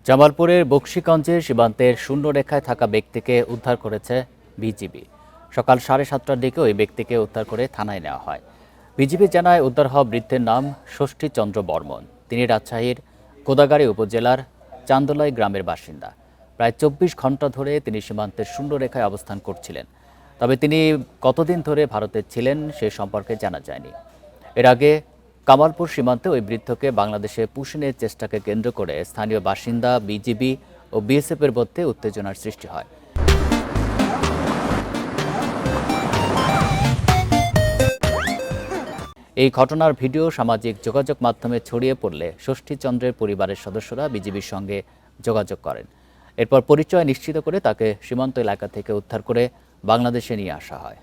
জামালপুরের বকশীগঞ্জের সীমান্তের শূন্যরেখায় থাকা ব্যক্তিকে উদ্ধার করেছে বিজিবি। সকাল 7:30টার দিকে ওই ব্যক্তিকে উদ্ধার করে থানায় নেওয়া হয়। বিজিবি জানায়, উদ্ধার হওয়া বৃদ্ধের নাম ষষ্ঠীচন্দ্র বর্মন। তিনি রাজশাহীর গোদাগাড়ী উপজেলার চান্দলাই গ্রামের বাসিন্দা। প্রায় 24 ঘন্টা ধরে তিনি সীমান্তের শূন্যরেখায় অবস্থান করছিলেন। তবে তিনি কতদিন ধরে ভারতে ছিলেন সে সম্পর্কে জানা যায়নি। এর আগে কামালপুর সীমান্তে ওই বৃদ্ধকে বাংলাদেশে পুষিনের চেষ্টাকে কেন্দ্র করে স্থানীয় বাসিন্দা, বিজিবি ও বিএসএফের মধ্যে উত্তেজনার সৃষ্টি হয়। এই ঘটনার ভিডিও সামাজিক যোগাযোগ মাধ্যমে ছড়িয়ে পড়লে ষষ্ঠীচন্দ্রের পরিবারের সদস্যরা বিজিবির সঙ্গে যোগাযোগ করেন। এরপর পরিচয় নিশ্চিত করে তাকে সীমান্ত এলাকা থেকে উদ্ধার করে বাংলাদেশে নিয়ে আসা হয়।